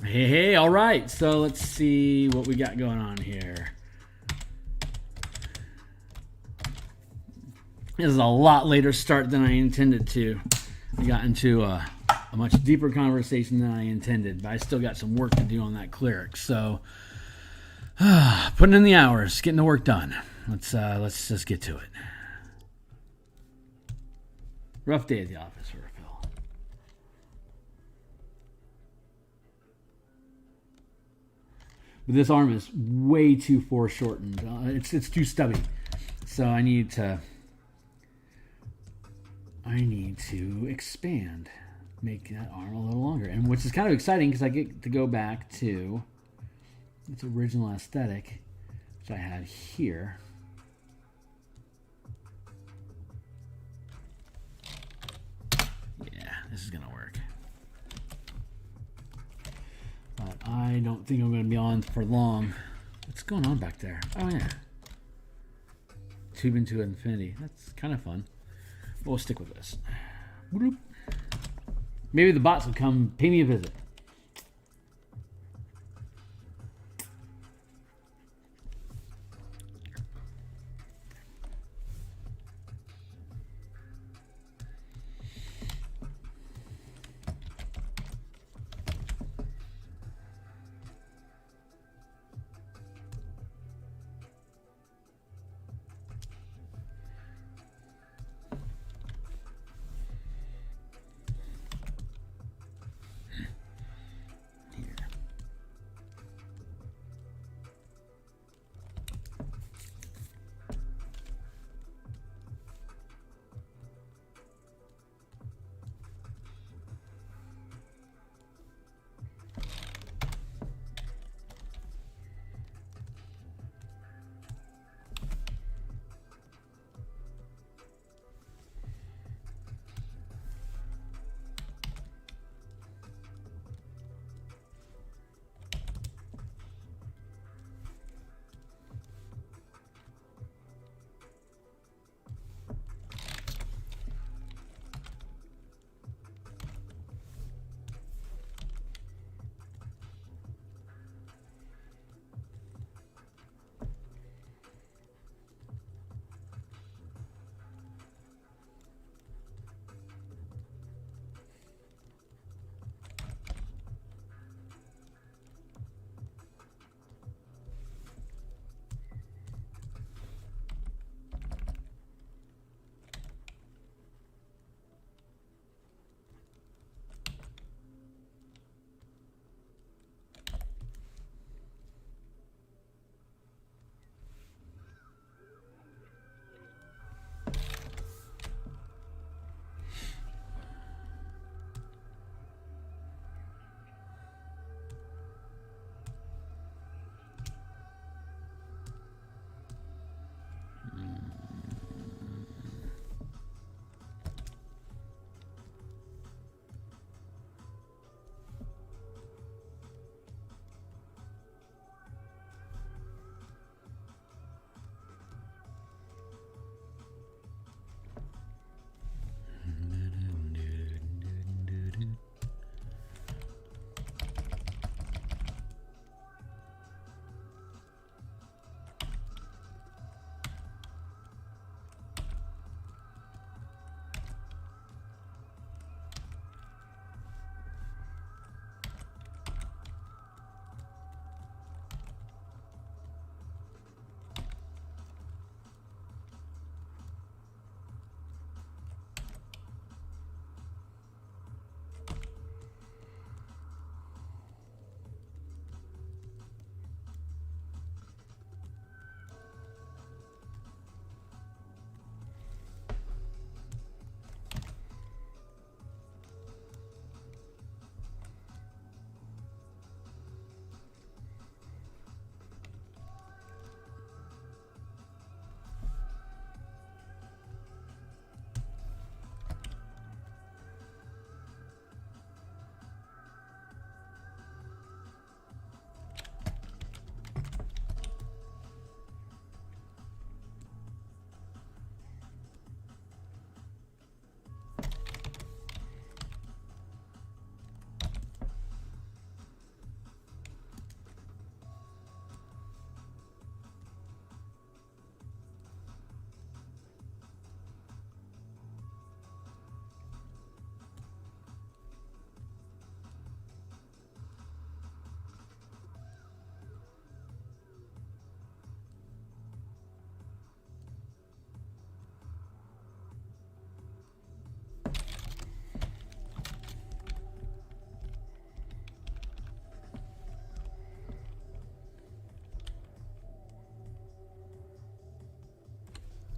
Hey, all right. So let's see what we got going on here. This is a lot later start than I intended to. We got into a much deeper conversation than I intended, but I still got some work to do on that cleric. So, putting in the hours, getting the work done. Let's just get to it. Rough day at the office for Phil. But this arm is way too foreshortened. It's too stubby. So I need to expand, make that arm a little longer, and which is kind of exciting because I get to go back to its original aesthetic, which I had here. Yeah, this is gonna work. But I don't think I'm gonna be on for long. What's going on back there? Oh yeah, tube into infinity. That's kind of fun. We'll stick with this. Maybe the bots will come pay me a visit.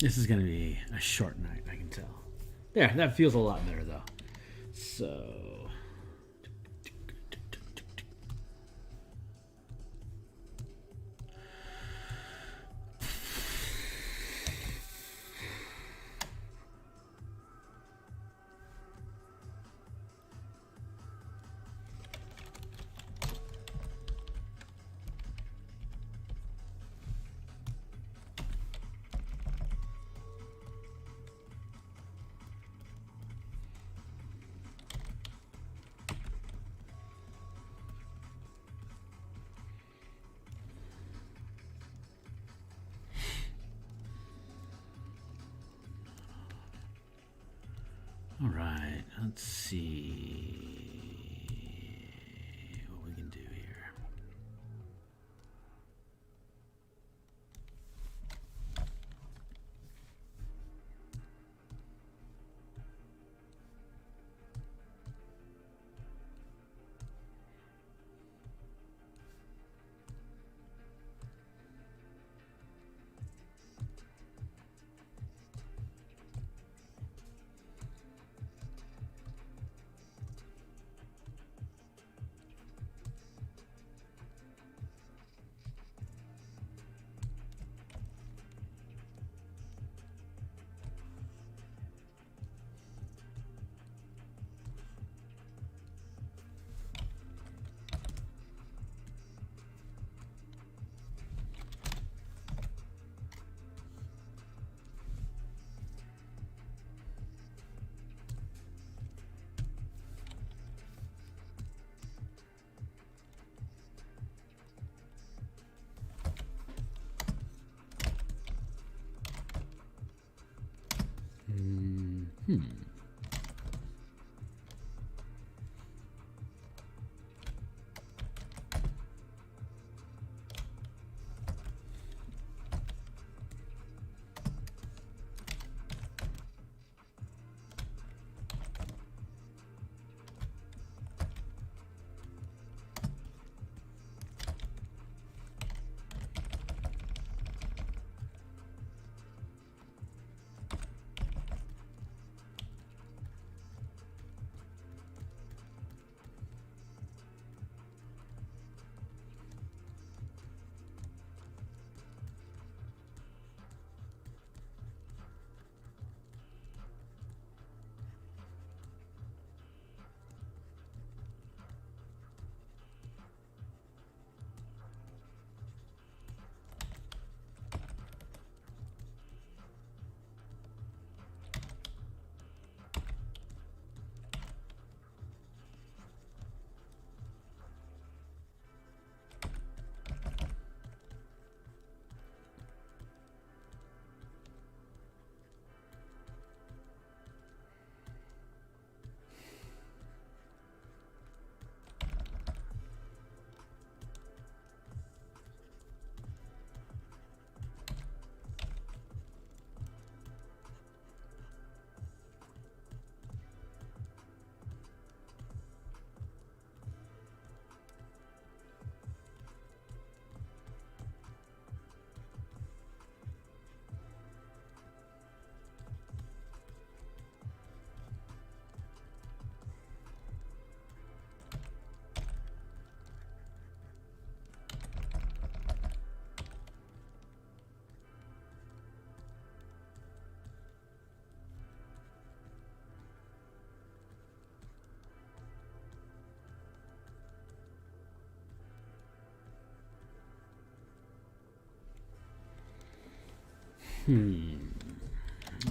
This is going to be a short night, I can tell. There, that feels a lot better, though. So... All right, let's see what we can do here.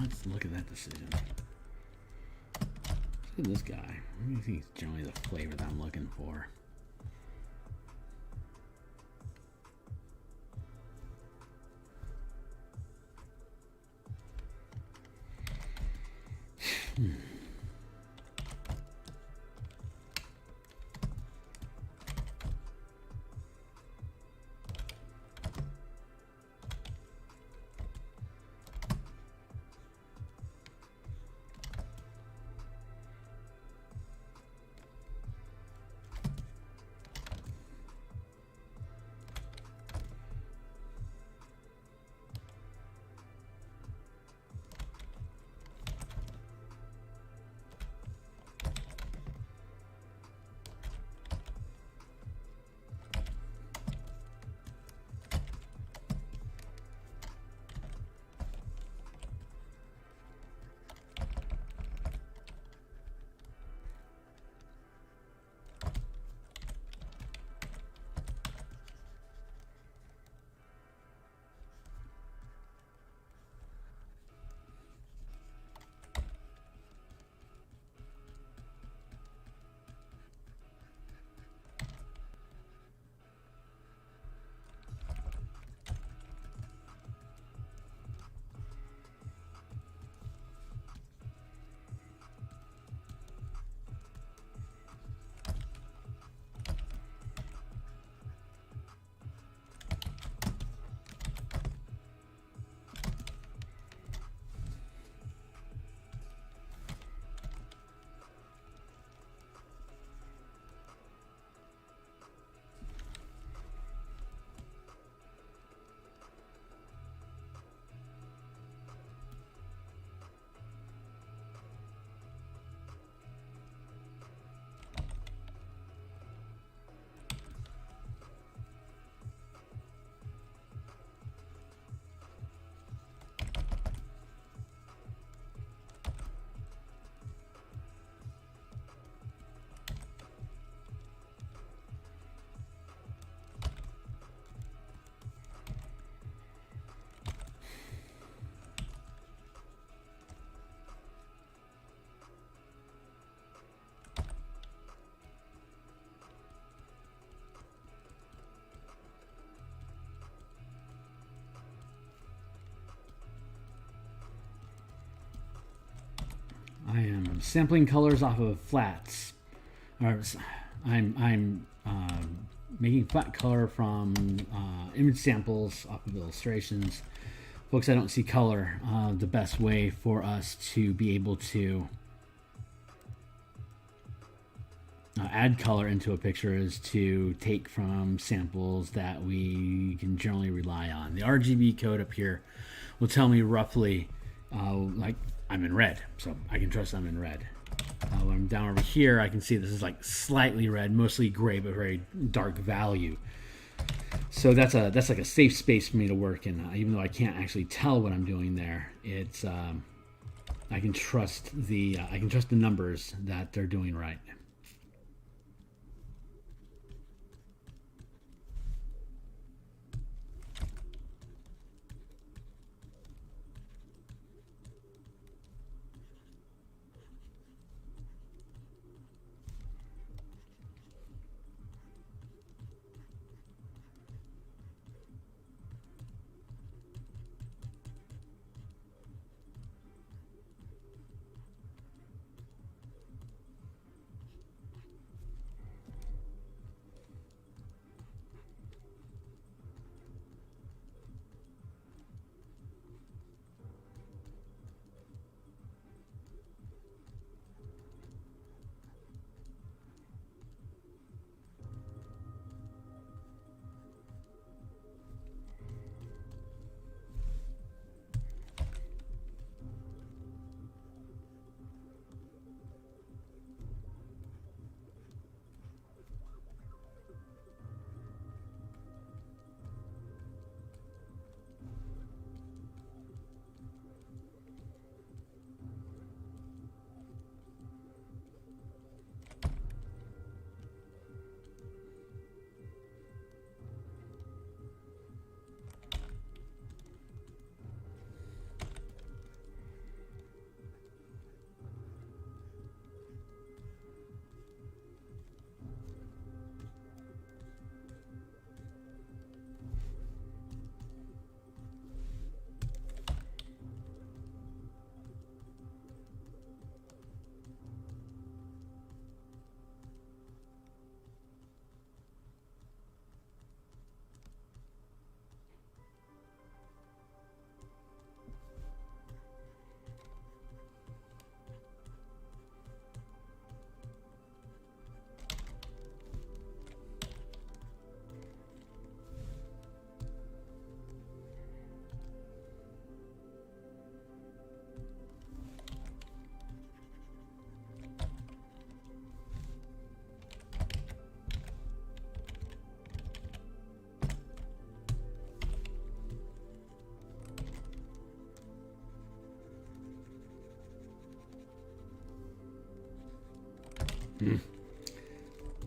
Let's look at that decision. Look at this guy. I think he's generally the flavor that I'm looking for. sampling colors off of flats. I'm making flat color from image samples off of illustrations. Folks, I don't see color. The best way for us to be able to add color into a picture is to take from samples that we can generally rely on. The RGB code up here will tell me roughly, like I'm in red, so I can trust I'm in red. When I'm down over here, I can see this is like slightly red, mostly gray, but very dark value. So that's like a safe space for me to work in. Even though I can't actually tell what I'm doing there, it's I can trust the numbers that they're doing right.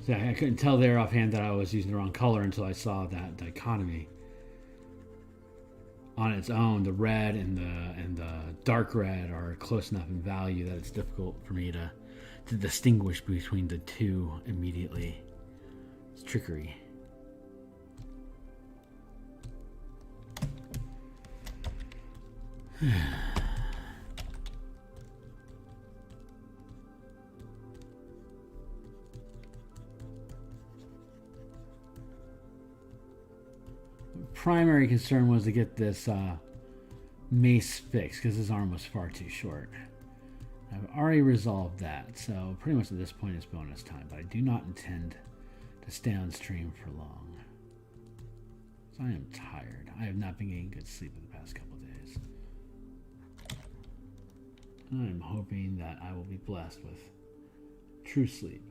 So I couldn't tell there offhand that I was using the wrong color until I saw that dichotomy. On its own, the red and the dark red are close enough in value that it's difficult for me to distinguish between the two immediately. It's trickery. Primary concern was to get this mace fixed because his arm was far too short. I've already resolved that, so pretty much at this point it's bonus time, but I do not intend to stay on stream for long. So I am tired. I have not been getting good sleep in the past couple of days. And I'm hoping that I will be blessed with true sleep.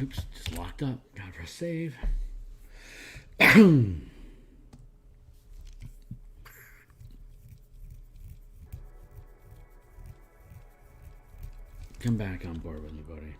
Oops, just locked up. Gotta press save. Come back on board with me, buddy.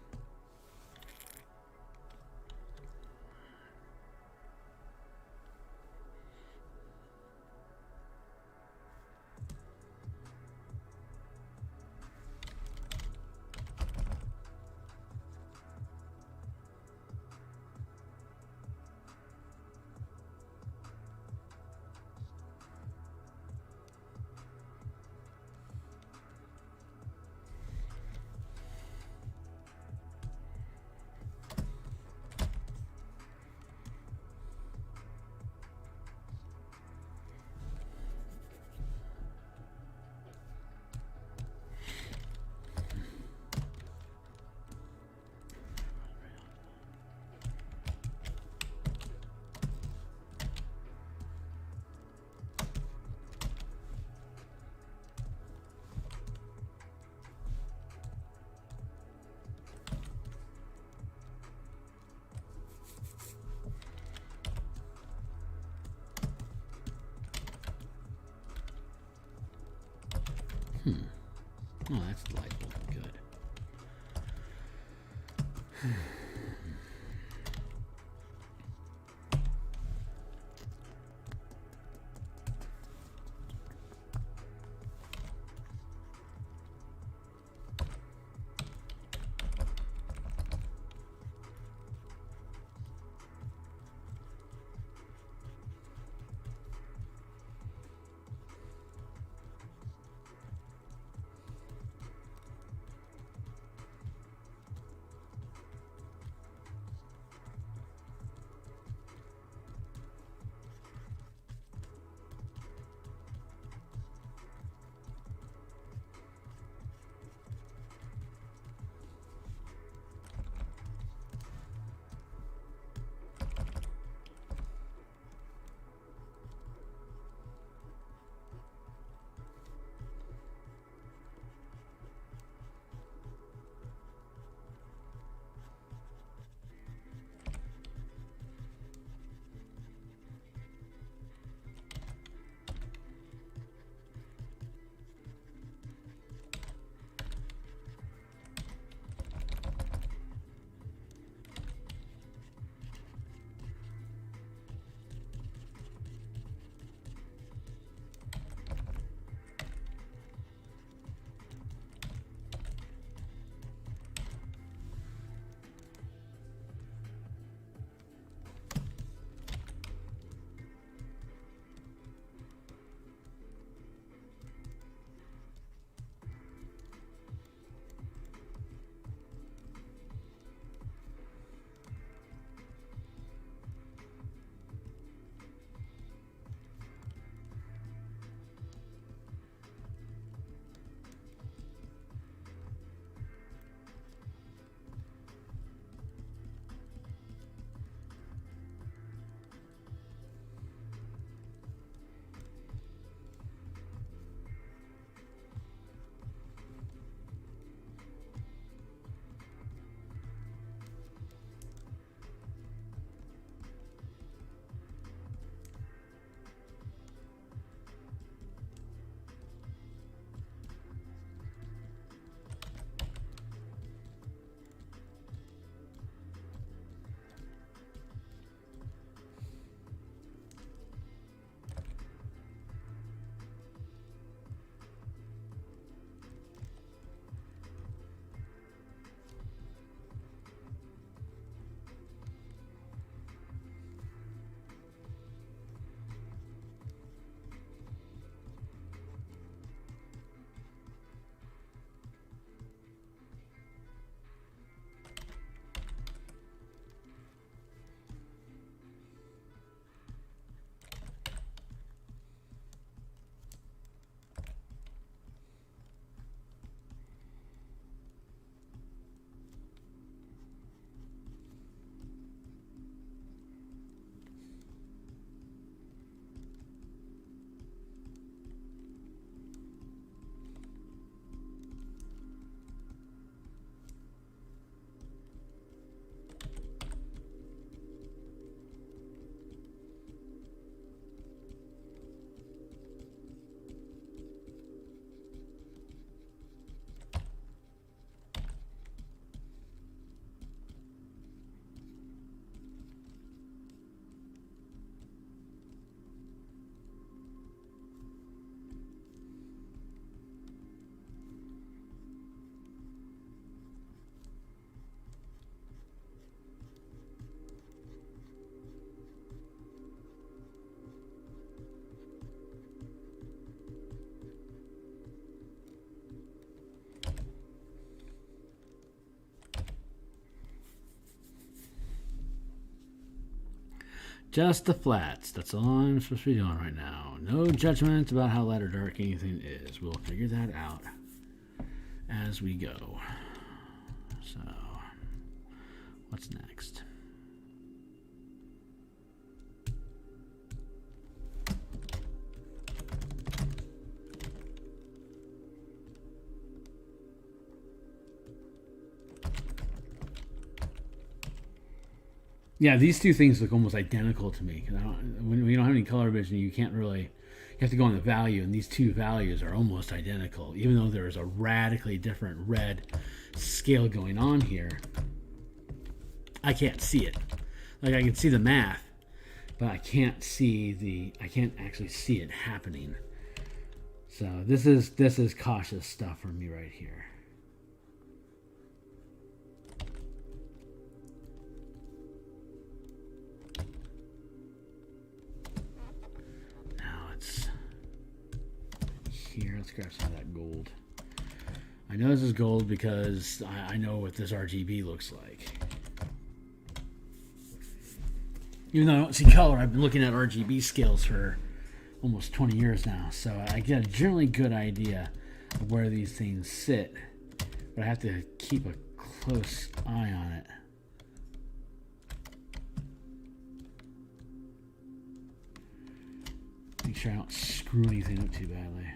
Oh, that's delightful. Good. Just the flats. That's all I'm supposed to be doing right now. No judgment about how light or dark anything is. We'll figure that out as we go. So, what's next? Yeah, these two things look almost identical to me. When you don't have any color vision, you can't really. You have to go on the value, and these two values are almost identical, even though there is a radically different red scale going on here. I can't see it. Like, I can see the math, but I can't actually see it happening. So this is cautious stuff for me right here. Here, let's grab some of that gold. I know this is gold because I know what this RGB looks like. Even though I don't see color, I've been looking at RGB scales for almost 20 years now, so I get a generally good idea of where these things sit, but I have to keep a close eye on it. Make sure I don't screw anything up too badly.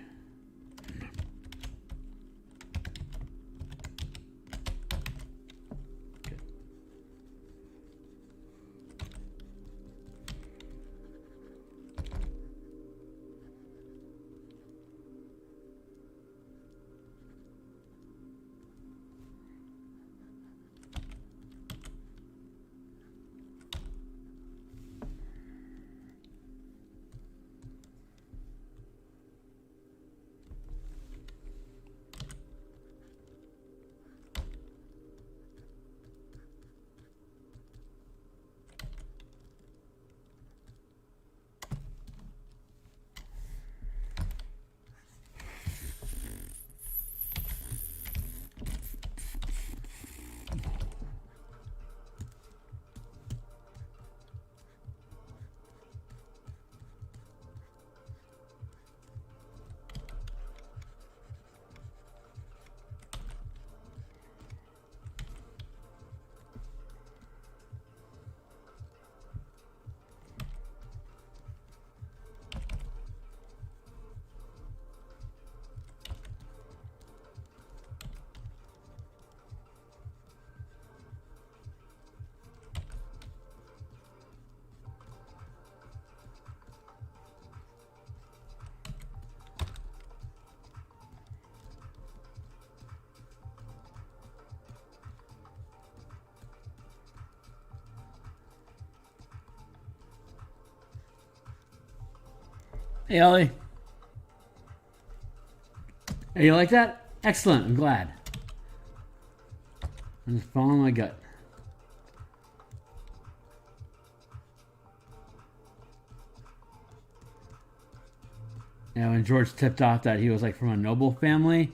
Hey, Ollie. Hey, you like that? Excellent. I'm glad. I'm just following my gut. Now, when George tipped off that he was like from a noble family,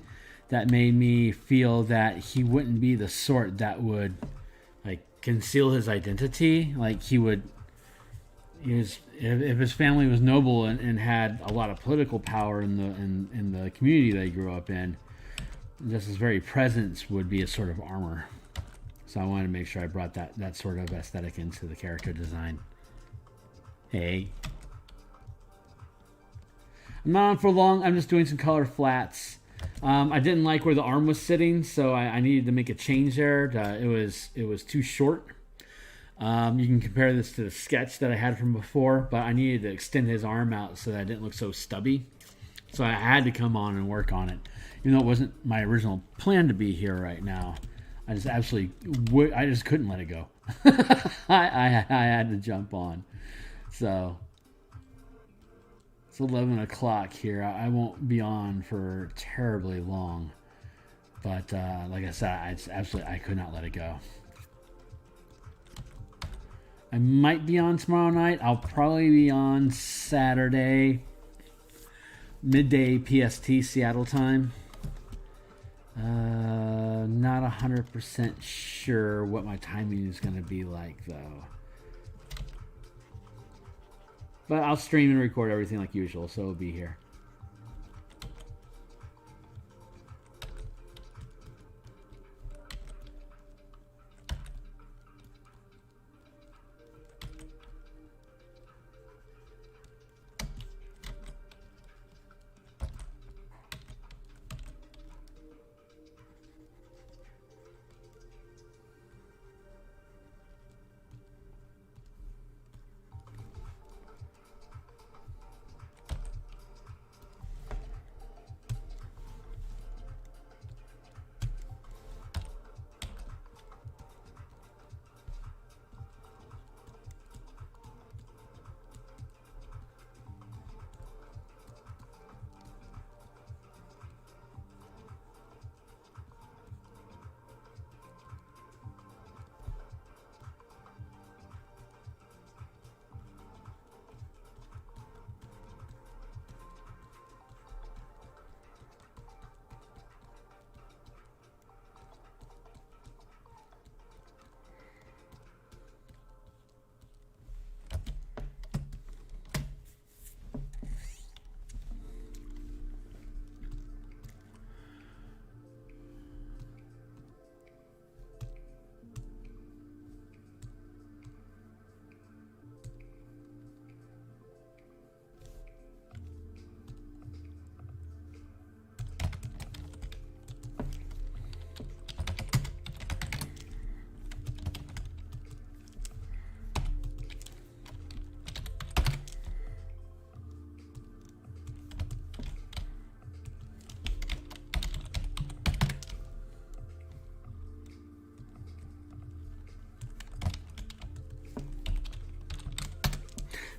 that made me feel that he wouldn't be the sort that would like conceal his identity. Like if his family was noble and had a lot of political power in the community that he grew up in, just his very presence would be a sort of armor. So I wanted to make sure I brought that sort of aesthetic into the character design. Hey. I'm not on for long. I'm just doing some color flats. I didn't like where the arm was sitting, so I needed to make a change there. It was too short. You can compare this to the sketch that I had from before, but I needed to extend his arm out so that it didn't look so stubby. So I had to come on and work on it. Even though it wasn't my original plan to be here right now, I just I just couldn't let it go. I had to jump on. So it's 11 o'clock here. I won't be on for terribly long. But like I said, I could not let it go. I might be on tomorrow night. I'll probably be on Saturday, midday PST Seattle time. Not 100% sure what my timing is going to be like, though. But I'll stream and record everything like usual, so it'll be here.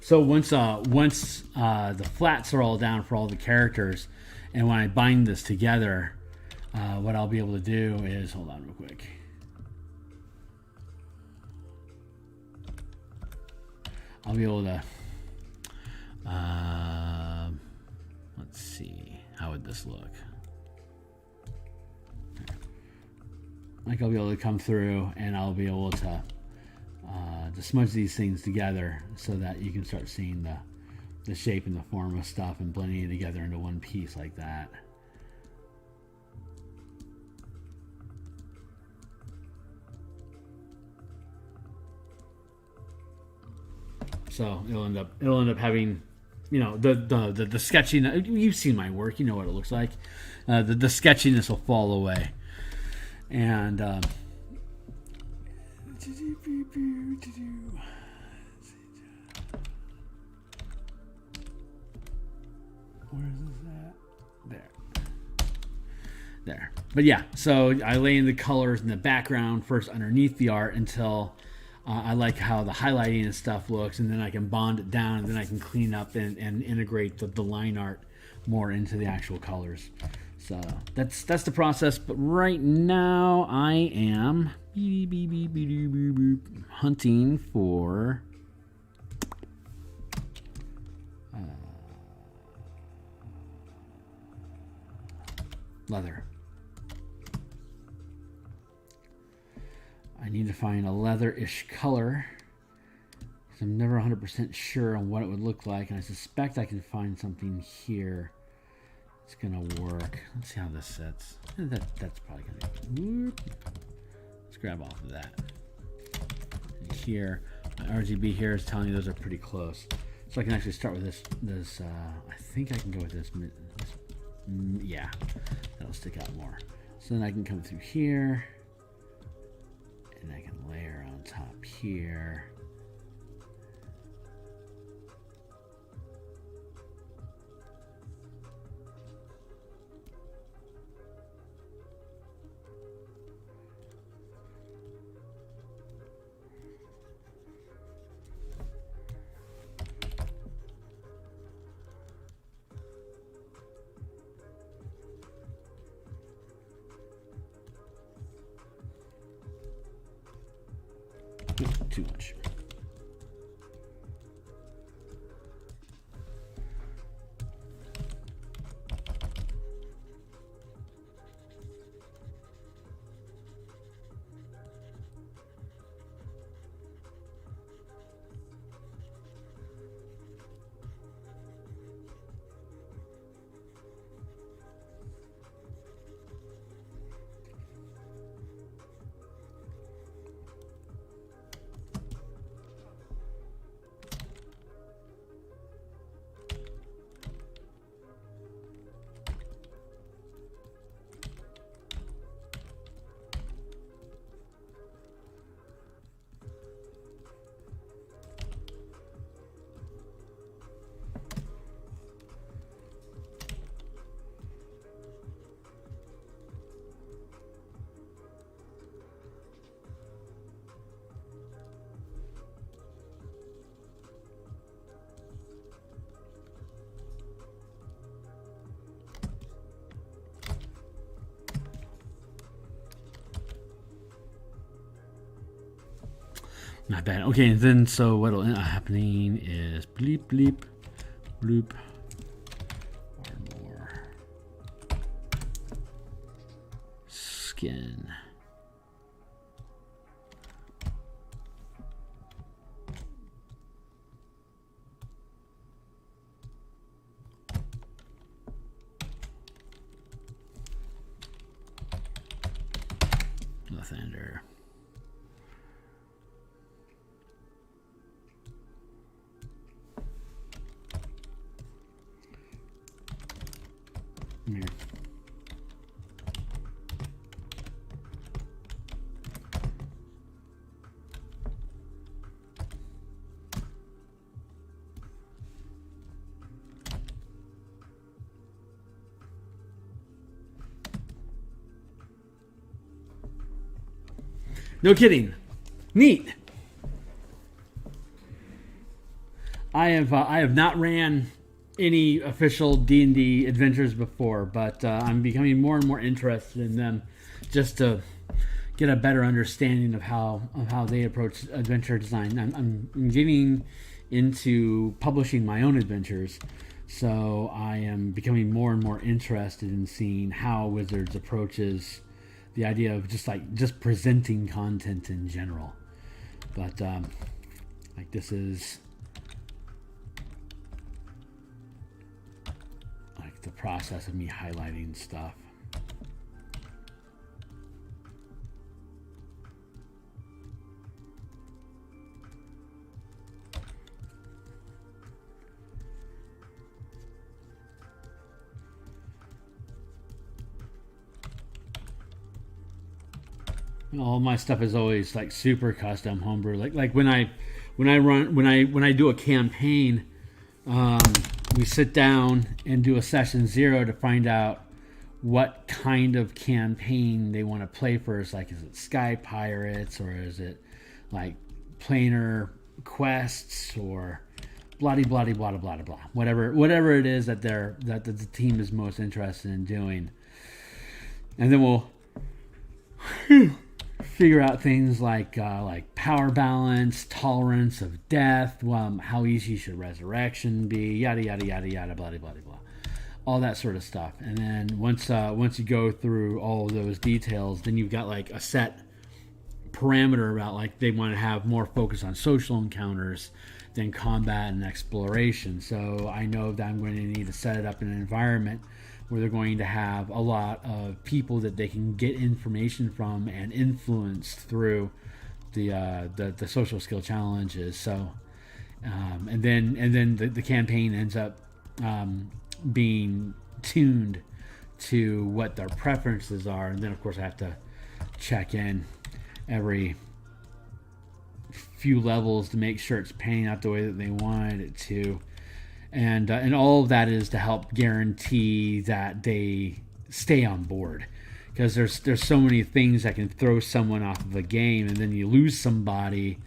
So once the flats are all down for all the characters, and when I bind this together, what I'll be able to do is, hold on real quick. I'll be able to, let's see, how would this look? Like I'll be able to come through and I'll be able to smudge these things together so that you can start seeing the shape and the form of stuff and blending it together into one piece like that. So it'll end up having, you know, the sketching. You've seen my work, you know what it looks like. The sketchiness will fall away, and where is this at? There. But yeah, so I lay in the colors in the background first underneath the art until I like how the highlighting and stuff looks, and then I can bond it down, and then I can clean up and integrate the line art more into the actual colors. So that's the process. But right now I am hunting for leather. I need to find a leather-ish color, because I'm never 100% sure on what it would look like, and I suspect I can find something here. It's gonna work. Let's see how this sets. That's probably gonna be. Let's grab off of that. And here, my RGB here is telling me those are pretty close, so I can actually start with this. I think I can go with this. Yeah, that'll stick out more. So then I can come through here. And I can layer on top here. Too much. Not bad. Okay, and then so what'll end up happening is bleep, bleep, bloop, or more skin. Lathander. Here. No kidding. Neat. I have not ran any official D&D adventures before, but I'm becoming more and more interested in them, just to get a better understanding of how they approach adventure design. I'm getting into publishing my own adventures, so I am becoming more and more interested in seeing how Wizards approaches the idea of just presenting content in general. But like this is like the process of me highlighting stuff. All my stuff is always like super custom homebrew. Like when I do a campaign, we sit down and do a session 0 to find out what kind of campaign they want to play first. Like, is it Sky Pirates, or is it like planar quests, or blah blah blah blah blah blah, whatever it is that the team is most interested in doing, and then we'll figure out things like power balance, tolerance of death, how easy should resurrection be, yada yada yada yada, blah blah blah blah, all that sort of stuff. And then once you go through all of those details, then you've got like a set parameter about like they want to have more focus on social encounters than combat and exploration. So I know that I'm going to need to set it up in an environment where they're going to have a lot of people that they can get information from and influence through the social skill challenges. So and then the campaign ends up being tuned to what their preferences are, and then of course I have to check in every few levels to make sure it's panning out the way that they wanted it to. And all of that is to help guarantee that they stay on board, because there's so many things that can throw someone off of a game, and then you lose somebody,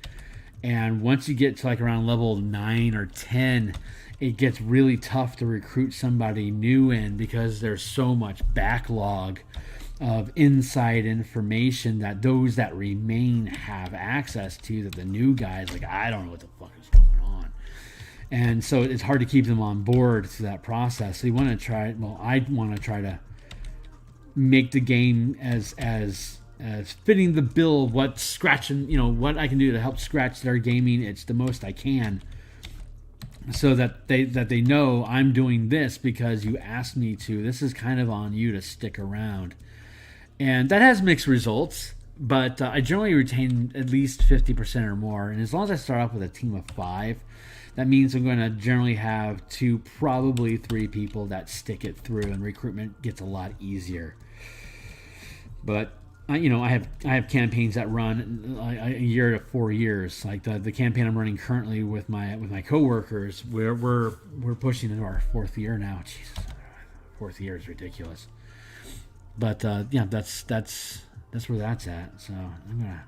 and once you get to like around level 9 or 10, it gets really tough to recruit somebody new in, because there's so much backlog of inside information that those that remain have access to, that the new guys like, I don't know what the fuck is going on. And so it's hard to keep them on board through that process. So you want to try, well, I want to try to make the game as fitting the bill of what scratching, what I can do to help scratch their gaming itch the most I can, so that they know I'm doing this because you asked me to. This is kind of on you to stick around. And that has mixed results, but I generally retain at least 50% or more. And as long as I start off with a team of 5, that means I'm going to generally have 2, probably 3 people that stick it through, and recruitment gets a lot easier. But I have campaigns that run a year to 4 years. Like the campaign I'm running currently with my coworkers, we're pushing into our 4th year now. Jesus, 4th year is ridiculous. But that's where that's at. So I'm gonna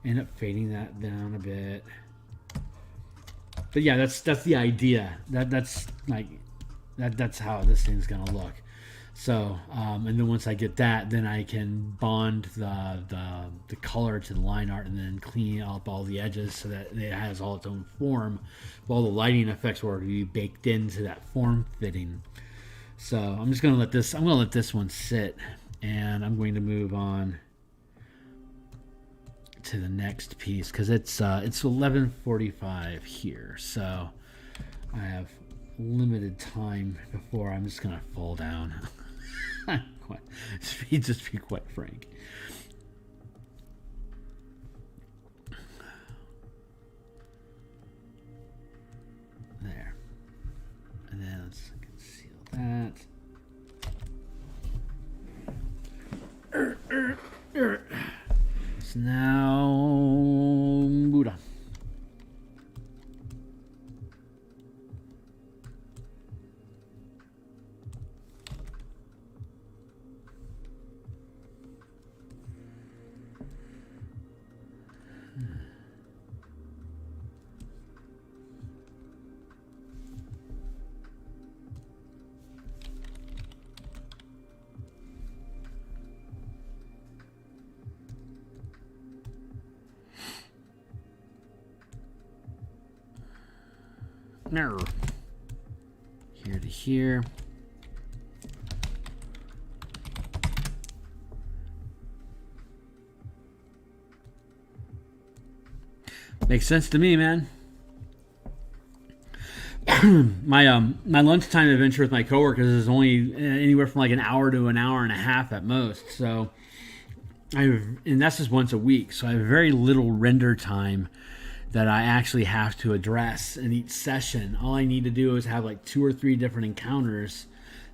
end up fading that down a bit. But yeah, that's the idea. That's how this thing's gonna look. So, and then once I get that, then I can bond the color to the line art and then clean up all the edges so that it has all its own form, while the lighting effects will already be baked into that form fitting. So I'm just gonna let this one sit, and I'm going to move on to the next piece because it's 11:45 here, so I have limited time before I'm just gonna fall down. Just be quite frank. There, and then let's conceal that. So now Buddha. Here to here. Makes sense to me, man. My lunchtime adventure with my coworkers is only anywhere from like an hour to an hour and a half at most. So and that's just once a week. So I have very little render time that I actually have to address in each session. All I need to do is have like 2 or 3 different encounters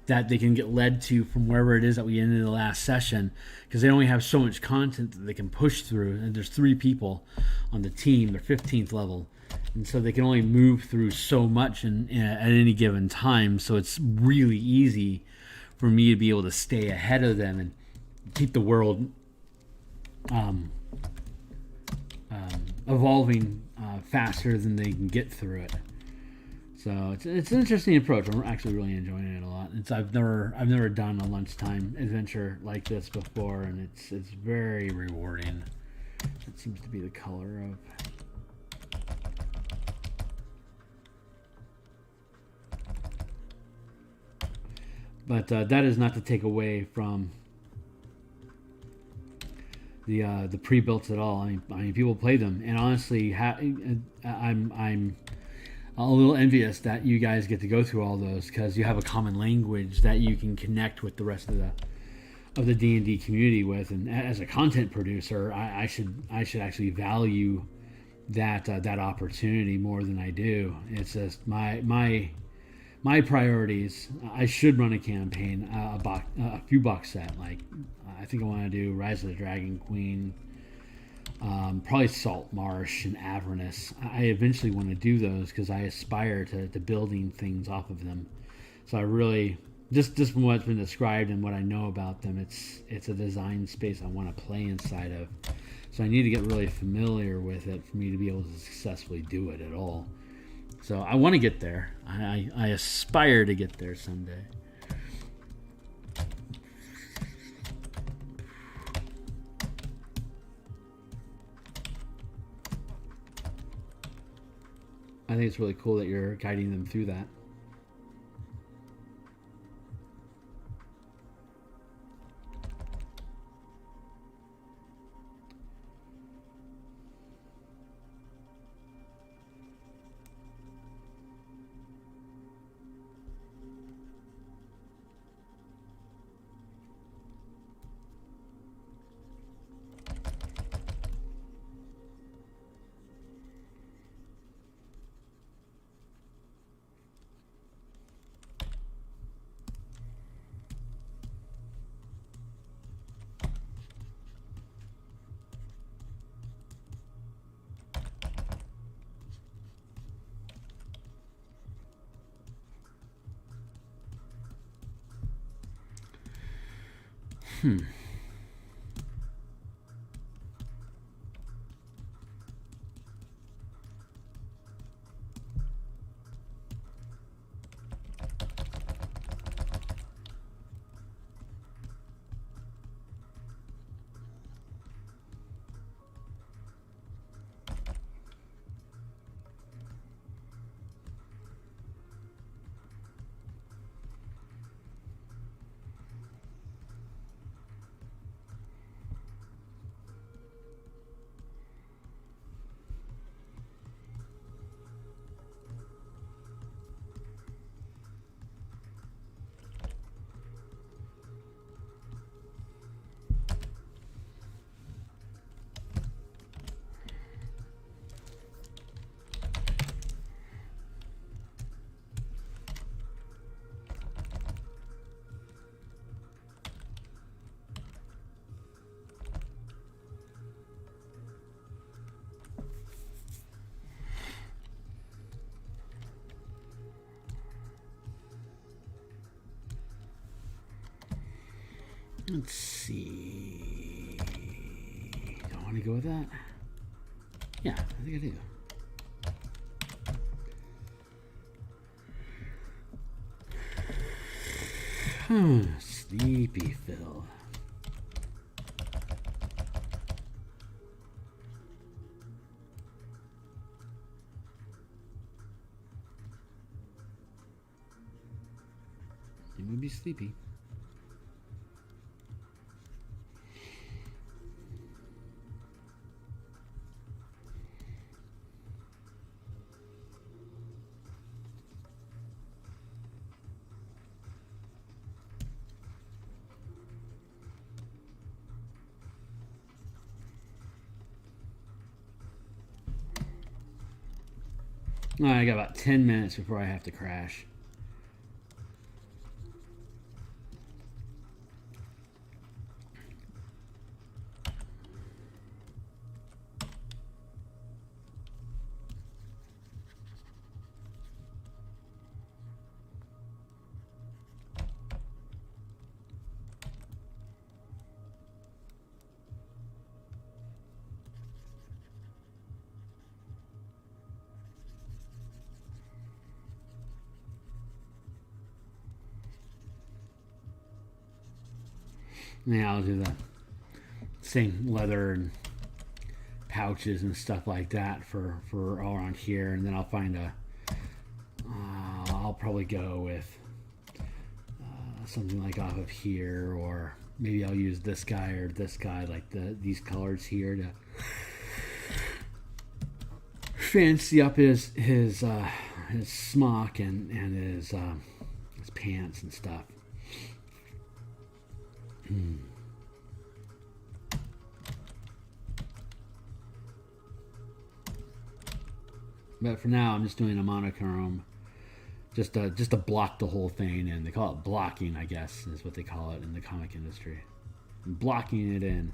that they can get led to from wherever it is that we ended the last session, because they only have so much content that they can push through, and there's 3 people on the team, they're 15th level, and so they can only move through so much at any given time. So it's really easy for me to be able to stay ahead of them and keep the world evolving faster than they can get through it. So it's an interesting approach. I'm actually really enjoying it a lot. I've never done a lunchtime adventure like this before, and it's very rewarding. That seems to be the color of. But that is not to take away from the pre-builts at all. I mean, people play them, and honestly, I'm a little envious that you guys get to go through all those, because you have a common language that you can connect with the rest of the D&D community with. And as a content producer, I should actually value that opportunity more than I do. It's just my priorities. I should run a campaign, a few box set. Like I think I want to do Rise of the Dragon Queen, probably Salt Marsh and Avernus. I eventually want to do those because I aspire to building things off of them. So I really, just from what's been described and what I know about them, it's a design space I want to play inside of. So I need to get really familiar with it for me to be able to successfully do it at all. So I want to get there. I aspire to get there someday. I think it's really cool that you're guiding them through that. Let's see. Do I want to go with that? Yeah, I think I do. Sleepy Phil. You would be sleepy. I got about 10 minutes before I have to crash. Yeah, I'll do the same leather and pouches and stuff like that for all around here, and then I'll find a. I'll probably go with something like off of here, or maybe I'll use this guy or this guy, like these colors here, to fancy up his smock and his pants and stuff. But for now, I'm just doing a monochrome, just to block the whole thing, and they call it blocking, I guess, is what they call it in the comic industry. I'm blocking it in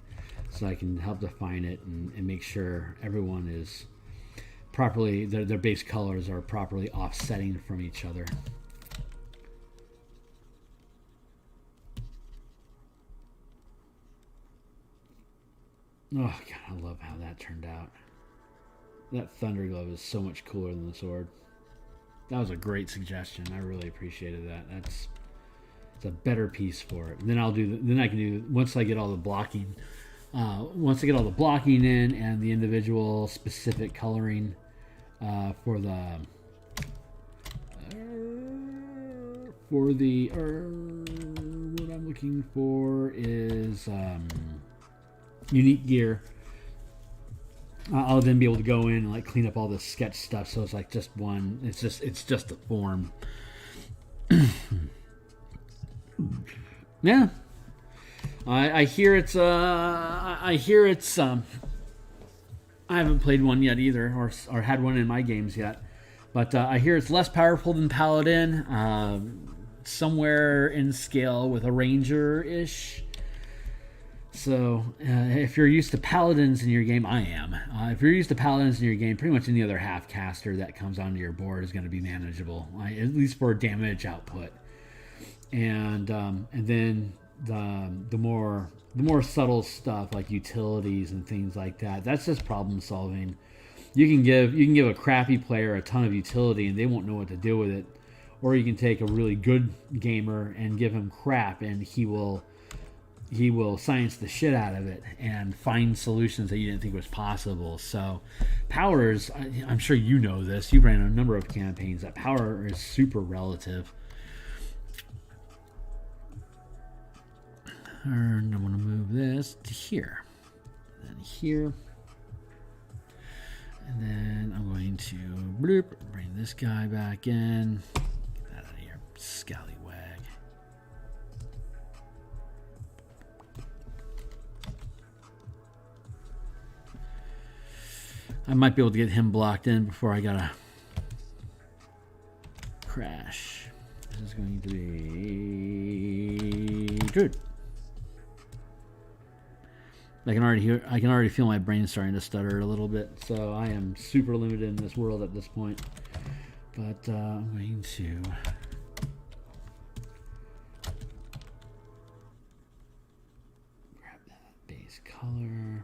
so I can help define it and make sure everyone is properly, their base colors are properly offsetting from each other. Oh God, I love how that turned out. That thunder glove is so much cooler than the sword. That was a great suggestion. I really appreciated that. It's a better piece for it. And then then I can do, once I get all the blocking, once I get all the blocking in and the individual specific coloring for the what I'm looking for is unique gear. I'll then be able to go in and like clean up all the sketch stuff, so it's like just one. It's just a form. Yeah, I hear it's I haven't played one yet either, or had one in my games yet, but I hear it's less powerful than Paladin, somewhere in scale with a Ranger ish. So, if you're used to Paladins in your game, I am. If you're used to Paladins in your game, pretty much any other half-caster that comes onto your board is going to be manageable, at least for damage output. And then the more subtle stuff like utilities and things like that, that's just problem solving. You can give a crappy player a ton of utility and they won't know what to do with it, or you can take a really good gamer and give him crap and he will science the shit out of it and find solutions that you didn't think was possible. So powers, I'm sure you know this, you've ran a number of campaigns, that power is super relative. And I'm going to move this to here, and then here, and then I'm going to bring this guy back in. Get that out of here, scallywag. I might be able to get him blocked in before I gotta crash. This is going to be good. I can already feel my brain starting to stutter a little bit. So I am super limited in this world at this point. But I'm going to base color.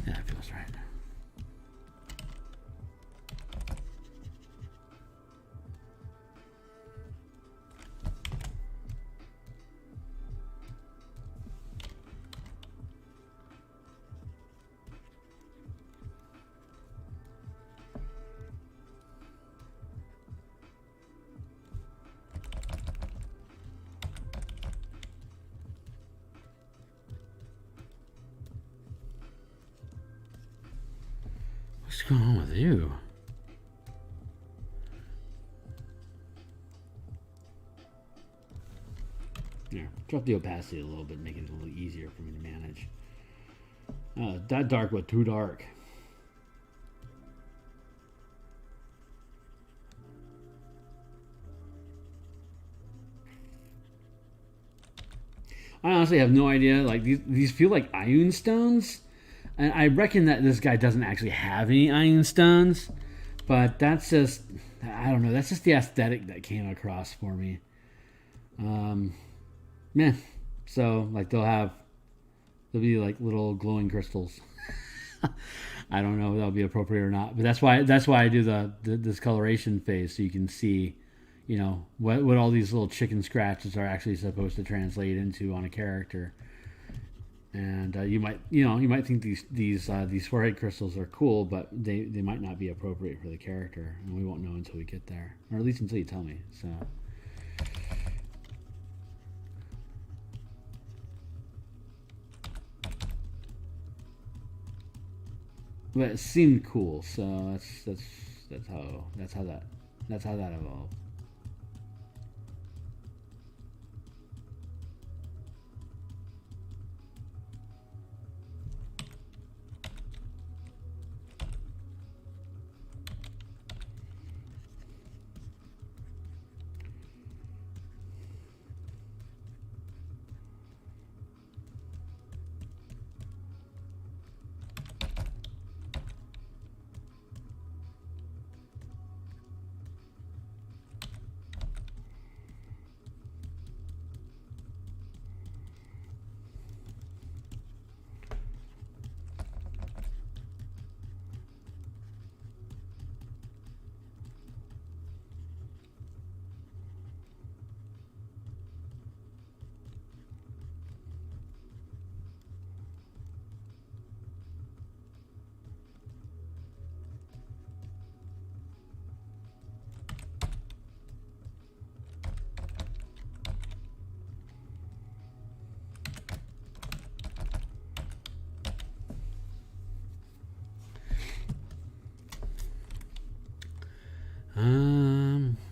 Yeah, it feels right. What's going on with you? Here, drop the opacity a little bit, make it a little easier for me to manage. That dark, but too dark. I honestly have no idea. Like these feel like iron stones, and I reckon that this guy doesn't actually have any iron stones, but that's just, I don't know. That's just the aesthetic that came across for me. Yeah. So like they'll be like little glowing crystals. I don't know if that'll be appropriate or not, but that's why I do the discoloration phase, so you can see, you know, what all these little chicken scratches are actually supposed to translate into on a character. And you might think these forehead crystals are cool, but they might not be appropriate for the character, and we won't know until we get there, or at least until you tell me. So. But it seemed cool, so that's how that evolved.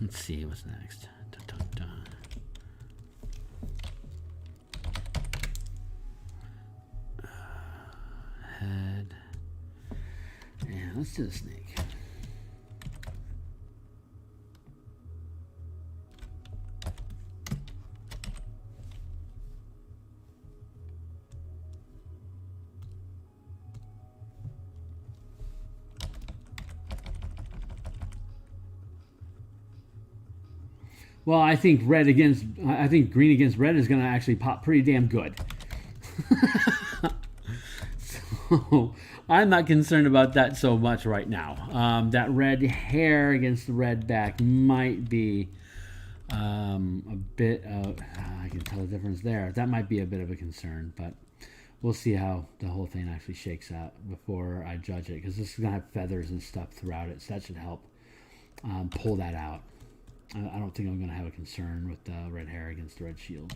Let's see what's next. Dun, dun, dun. Head. Yeah, let's do the snake. Well, I think green against red is going to actually pop pretty damn good. So I'm not concerned about that so much right now. That red hair against the red back might be a bit of, I can tell the difference there. That might be a bit of a concern, but we'll see how the whole thing actually shakes out before I judge it, because this is going to have feathers and stuff throughout it, so that should help pull that out. I don't think I'm going to have a concern with the red hair against the red shield.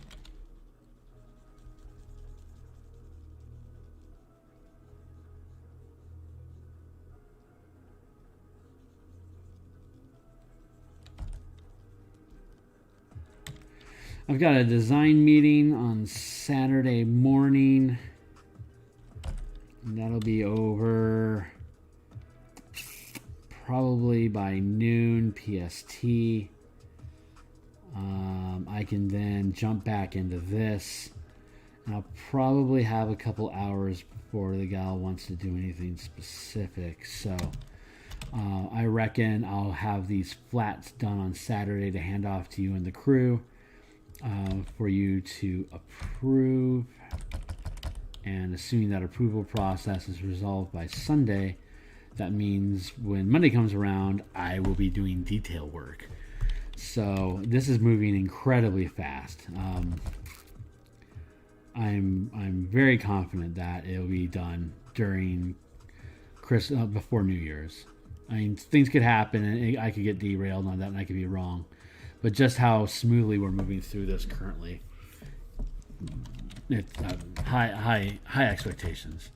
I've got a design meeting on Saturday morning. And that'll be over probably by noon PST. I can then jump back into this. And I'll probably have a couple hours before the gal wants to do anything specific. So I reckon I'll have these flats done on Saturday to hand off to you and the crew for you to approve. And assuming that approval process is resolved by Sunday, that means when Monday comes around, I will be doing detail work. So this is moving incredibly fast. I'm very confident that it'll be done during before New Year's. I mean, things could happen, and I could get derailed on that, and I could be wrong. But just how smoothly we're moving through this currently, it's high expectations.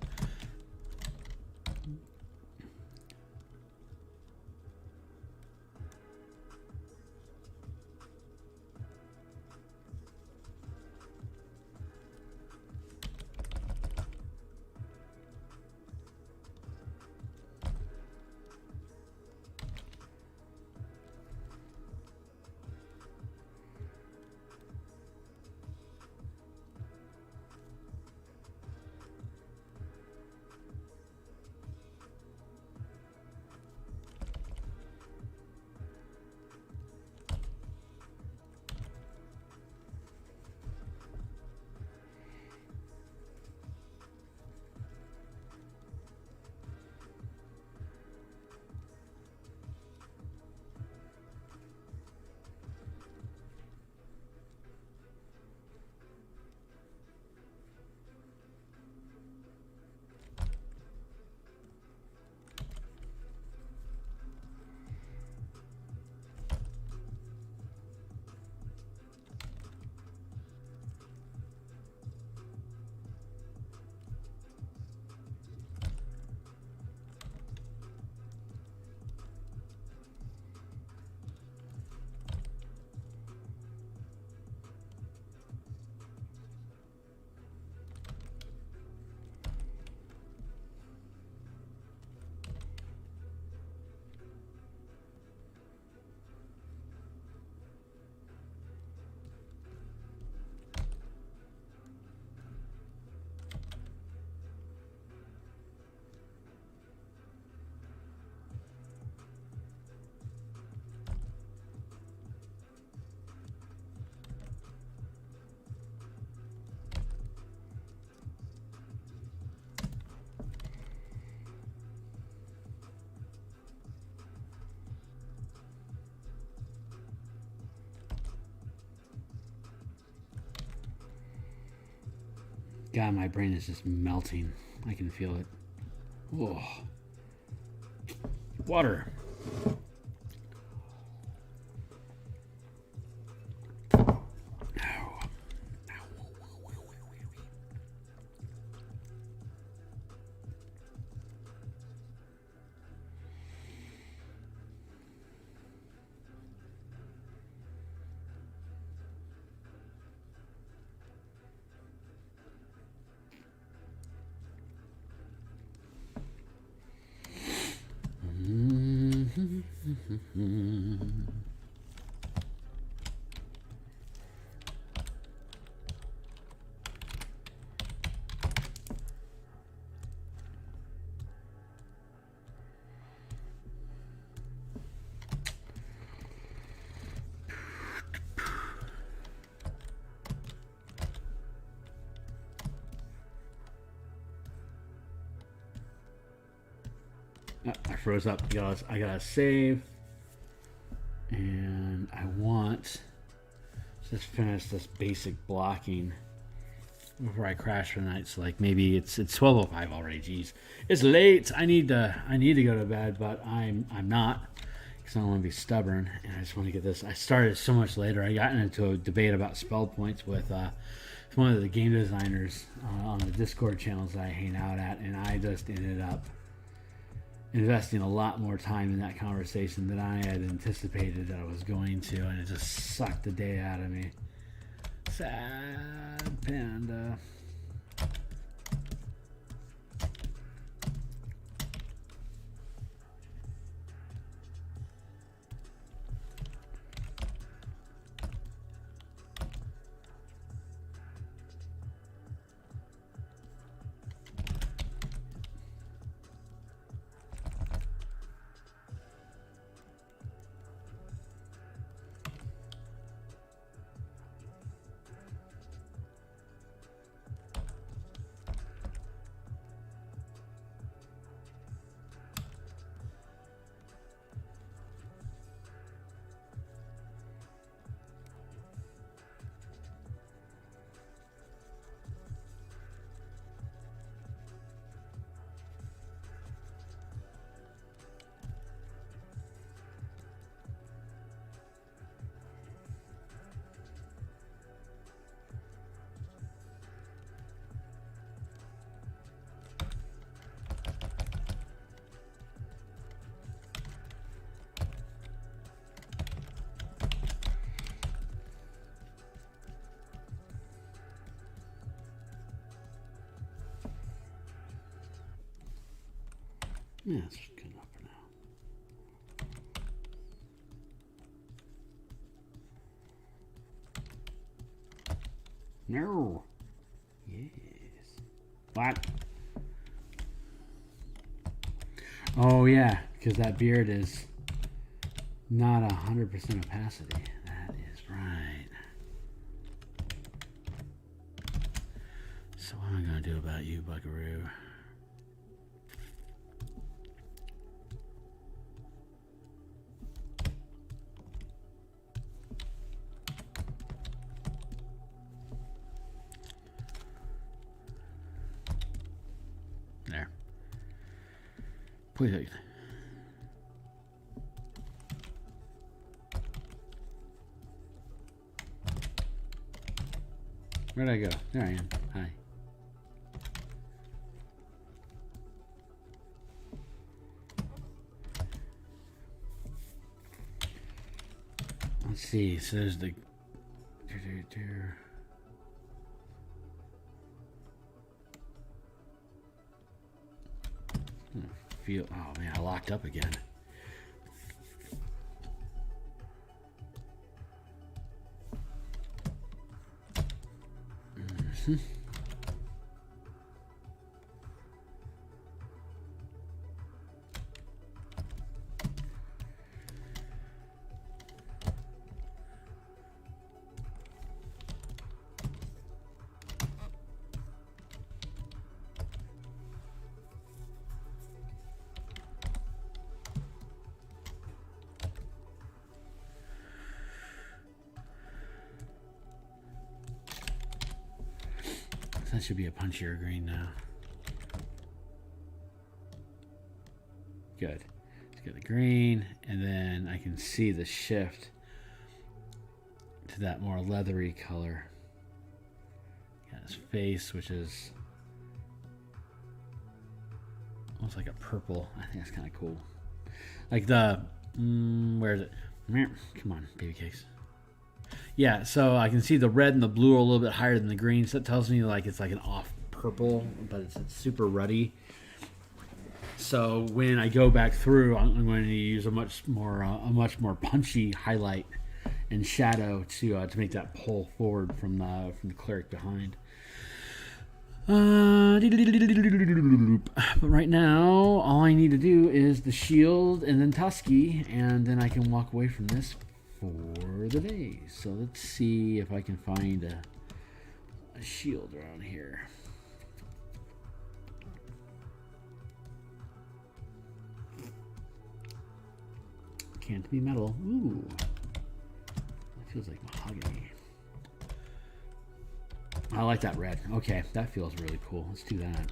God, my brain is just melting. I can feel it. Oh. Water. I froze up. I gotta save, and I want to just finish this basic blocking before I crash for the night. So like maybe it's 12:05 already. Jeez, it's late. I need to go to bed, but I'm not, because I don't want to be stubborn, and I just want to get this. I started so much later. I got into a debate about spell points with one of the game designers on the Discord channels that I hang out at, and I just ended up investing a lot more time in that conversation than I had anticipated that I was going to, and it just sucked the day out of me. Sad panda. Yeah, that's good enough for now. No. Yes. What? Oh yeah, because that beard is not 100% opacity. That is right. So what am I gonna do about you, Buckaroo? There. Please. Where'd I go? There I am. Hi. Let's see. So there's the. Feel. Oh man, I locked up again. Mm-hmm. That should be a punchier green now. Good. Let's get the green, and then I can see the shift to that more leathery color. Got his face, which is almost like a purple. I think that's kind of cool. Like the, where is it? Come on, baby cakes. Yeah, so I can see the red and the blue are a little bit higher than the green, so that tells me like it's like an off purple, but it's super ruddy. So when I go back through, I'm going to use a much more punchy highlight and shadow to make that pull forward from the cleric behind. But right now, all I need to do is the shield and then Tusky, and then I can walk away from this for the day. So let's see if I can find a shield around here. Can't be metal. Ooh, that feels like mahogany. I like that red. Okay, that feels really cool. Let's do that.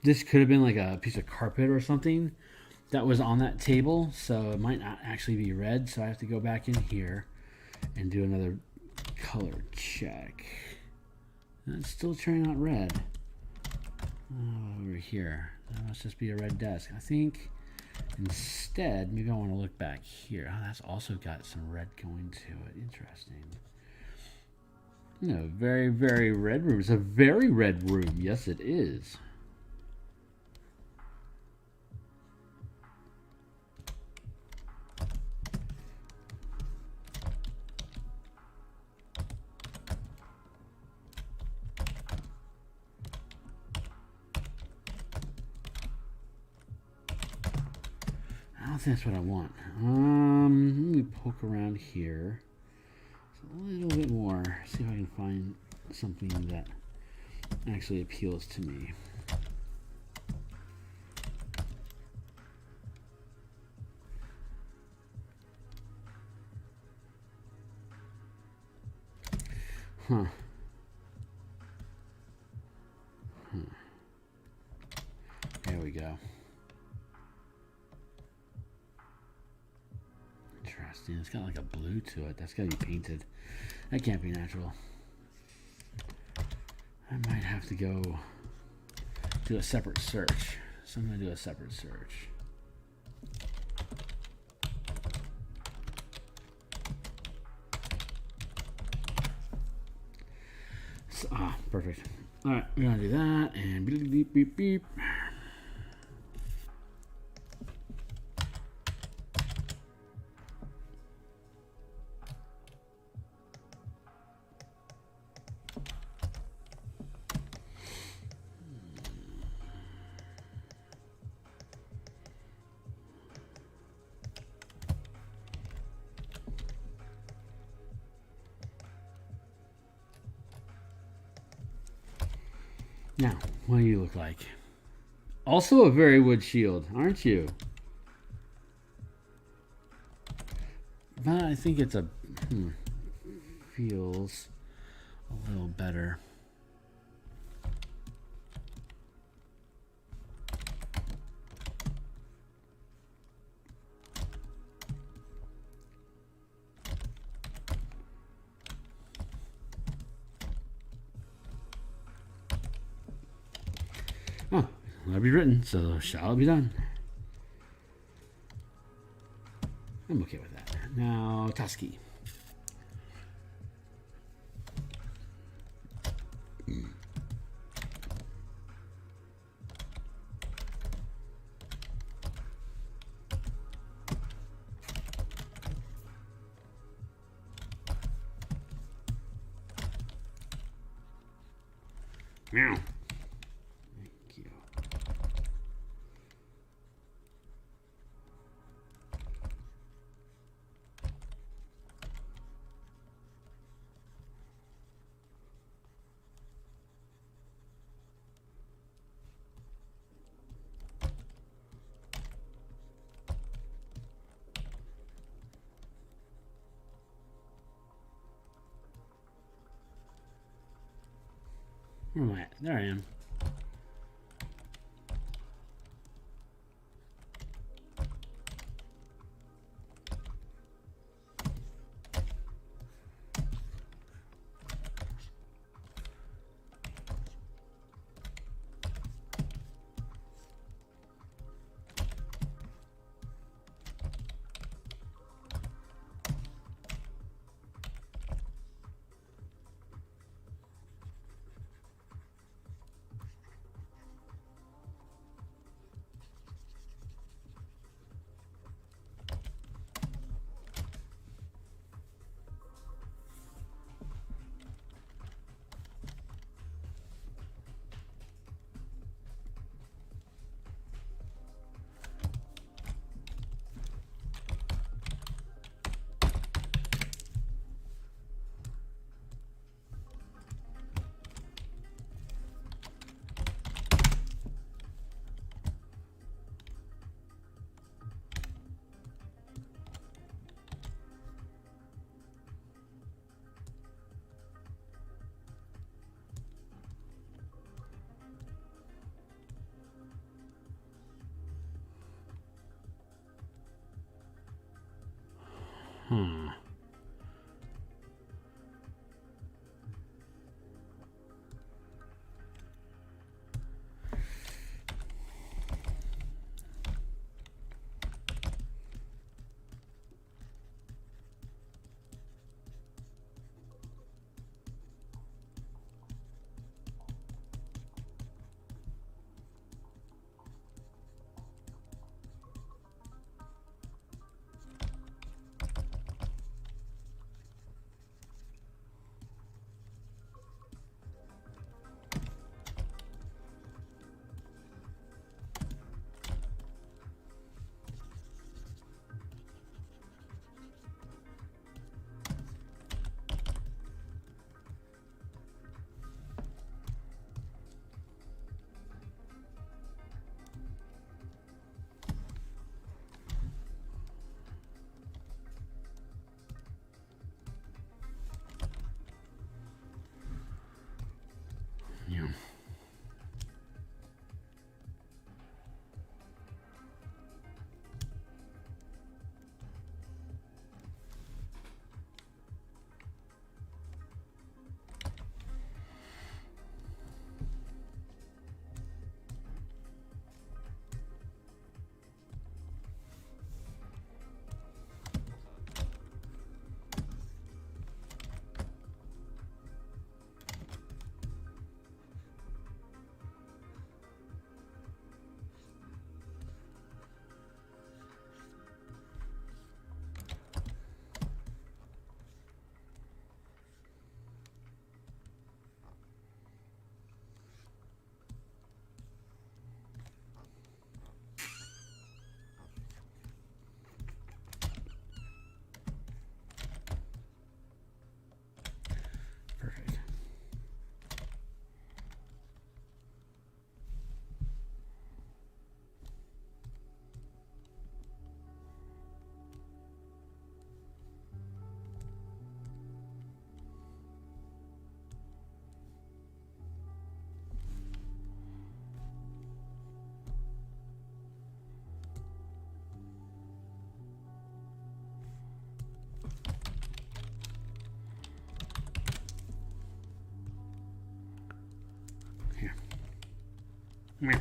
This could have been like a piece of carpet or something that was on that table, so it might not actually be red. So I have to go back in here and do another color check. And it's still turning out red. Over here, that must just be a red desk. I think instead, maybe I want to look back here. Oh, that's also got some red going to it. Interesting. No, very, very red room. It's a very red room. Yes, it is. I don't think that's what I want. Let me poke around here a little bit more. See if I can find something that actually appeals to me. Huh. There we go. Interesting. It's got like a blue to it. That's got to be painted. That can't be natural. I might have to go do a separate search. So I'm going to do a separate search. So, perfect. All right, we're going to do that. And beep, beep, beep, beep. Now, what do you look like? Also a very wood shield, aren't you? But I think it's a feels a little better. Oh, let it be written, so shall it be done. I'm okay with that. Now, Tusky. Meow. Thank you. Where am I at? There I am. Yeah. Perfect. Here. Meh.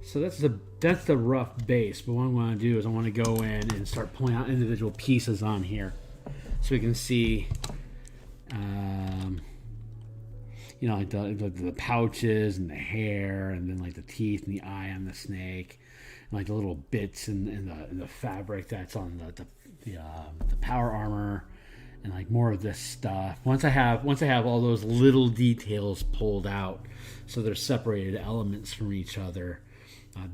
So that's the rough base, but what I want to do is I want to go in and start pulling out individual pieces on here, so we can see, like the pouches and the hair, and then like the teeth and the eye on the snake, and like the little bits in the fabric that's on the power armor, and like more of this stuff. Once I have all those little details pulled out, so they're separated elements from each other.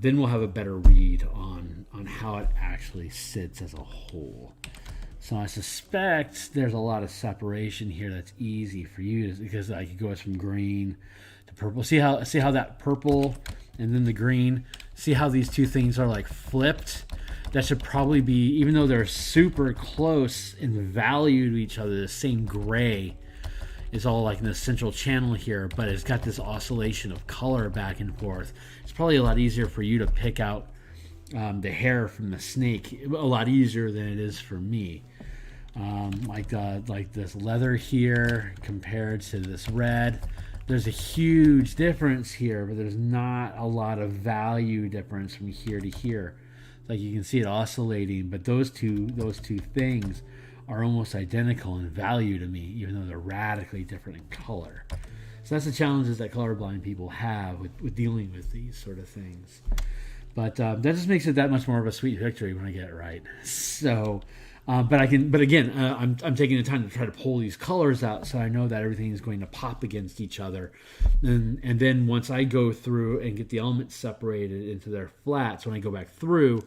Then we'll have a better read on how it actually sits as a whole. So I suspect there's a lot of separation here that's easy for you, because like it goes from green to purple. See how that purple and then the green, see how these two things are like flipped? That should probably be, even though they're super close in value to each other, the same gray is all like in the central channel here, but it's got this oscillation of color back and forth. It's probably a lot easier for you to pick out the hair from the snake, a lot easier than it is for me. Like this leather here compared to this red, there's a huge difference here, but there's not a lot of value difference from here to here. Like you can see it oscillating, but those two things are almost identical in value to me, even though they're radically different in color. So that's the challenges that colorblind people have with dealing with these sort of things. But that just makes it that much more of a sweet victory when I get it right. So But again, I'm taking the time to try to pull these colors out so I know that everything is going to pop against each other, and then once I go through and get the elements separated into their flats, when I go back through,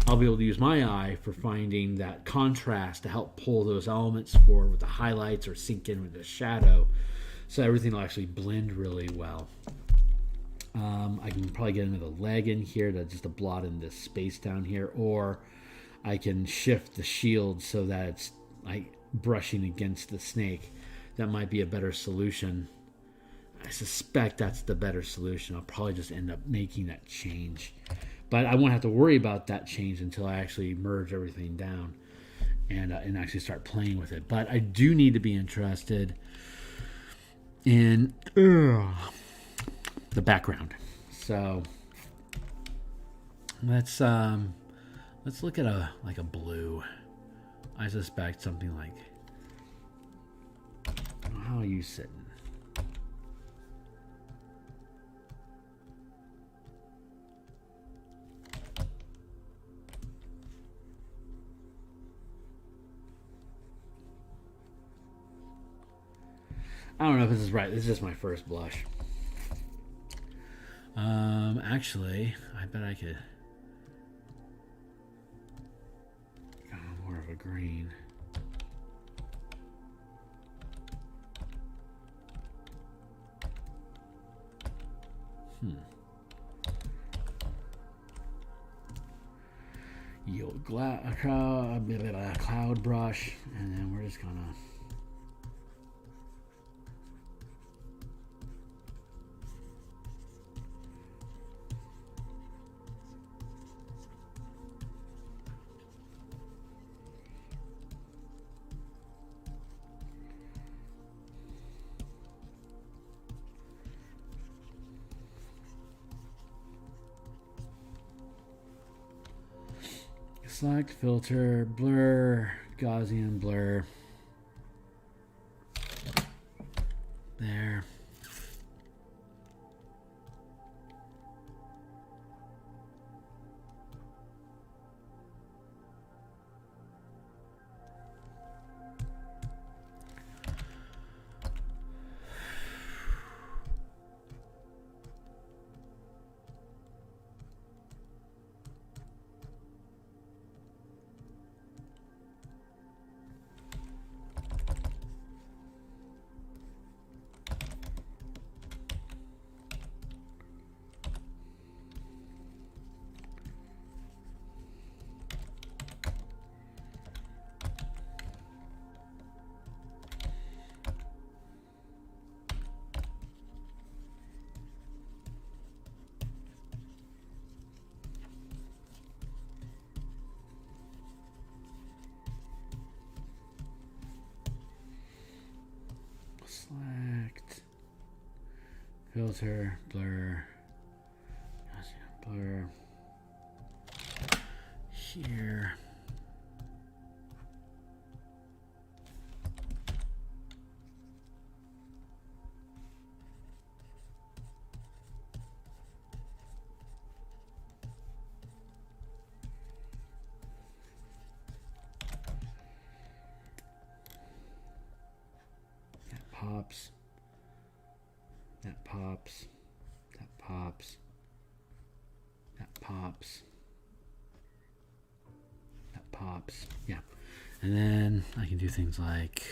I'll be able to use my eye for finding that contrast to help pull those elements forward with the highlights or sink in with the shadow, so everything will actually blend really well. I can probably get another leg in here to blot in this space down here, or I can shift the shield so that it's like brushing against the snake. That might be a better solution. I suspect that's the better solution. I'll probably just end up making that change. But I won't have to worry about that change until I actually merge everything down and actually start playing with it. But I do need to be interested in the background. So let's look at a blue. I suspect something like, how are you sitting? I don't know if this is right. This is just my first blush. Actually, I bet I could go more of a green. Yield cloud brush, and then we're just gonna select, filter, blur, Gaussian blur. There. Select, filter, blur, blur, here. Pops, that pops, that pops, that pops, that pops. Yeah, and then I can do things like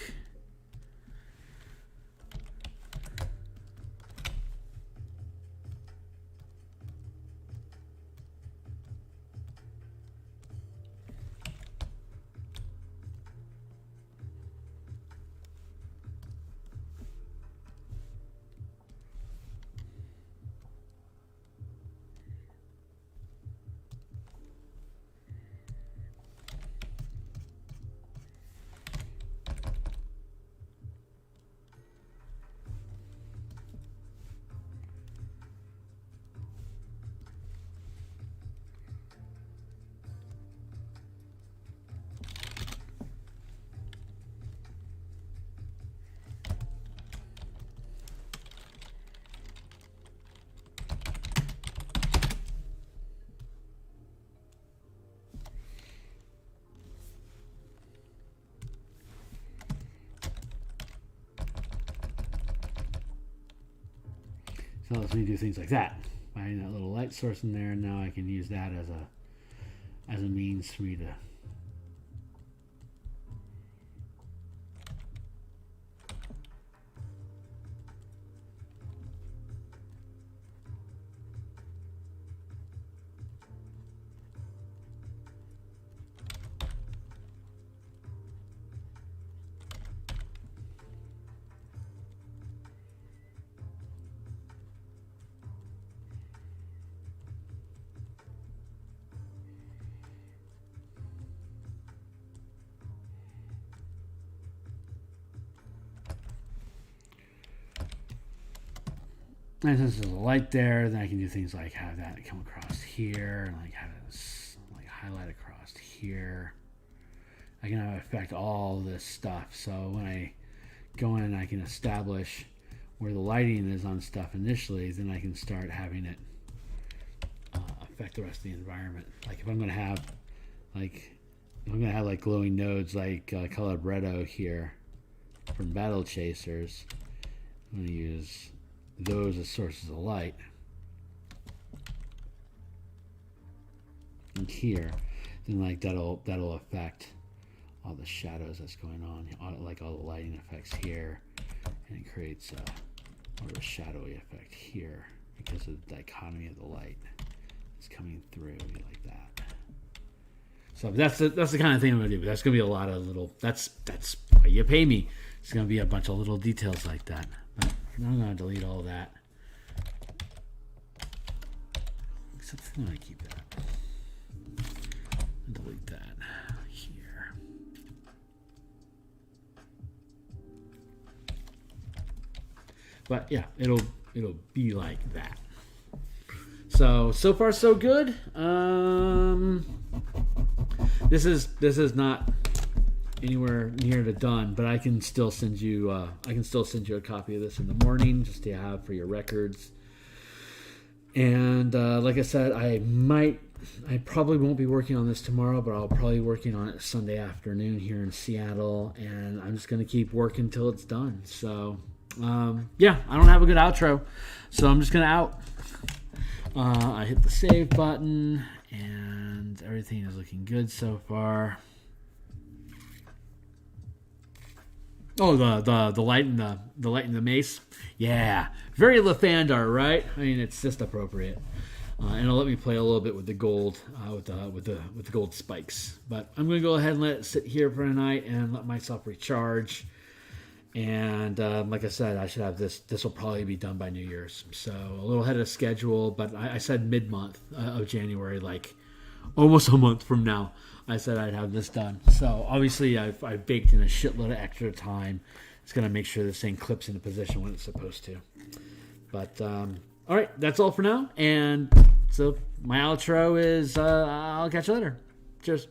that lets me do things like that. Finding that little light source in there, and now I can use that as a means for me to and since there's a light there, then I can do things like have that come across here, and like have it like highlight across here. I can affect all this stuff. So when I go in, I can establish where the lighting is on stuff initially. Then I can start having it affect the rest of the environment. Like if I'm going to have like glowing nodes like Colabretto here from Battle Chasers, I'm going to use those as sources of light. And here, then like that'll affect all the shadows that's going on, like all the lighting effects here, and it creates more of a shadowy effect here because of the dichotomy of the light that's coming through like that. So that's the kind of thing I'm gonna do. That's gonna be a lot of little. That's why you pay me. It's gonna be a bunch of little details like that. But I'm gonna delete all that. Except I'm gonna keep that. Delete that here. But yeah, it'll be like that. So far so good. This is not anywhere near to done, but I can still send you a copy of this in the morning just to have for your records. And like I said, I probably won't be working on this tomorrow, but I'll probably be working on it Sunday afternoon here in Seattle, and I'm just going to keep working till it's done. So yeah, I don't have a good outro, so I'm just going to out. I hit the save button, and everything is looking good so far. Oh, the light in the mace, yeah, very Lathandar, right? I mean, it's just appropriate, and it'll let me play a little bit with the gold, with the gold spikes. But I'm gonna go ahead and let it sit here for a night and let myself recharge. And like I said, I should have this. This will probably be done by New Year's, so a little ahead of schedule. But I said mid-month of January, like almost a month from now. I said I'd have this done. So obviously I've baked in a shitload of extra time. It's going to make sure this thing clips into position when it's supposed to. But all right, that's all for now. And so my outro is I'll catch you later. Cheers.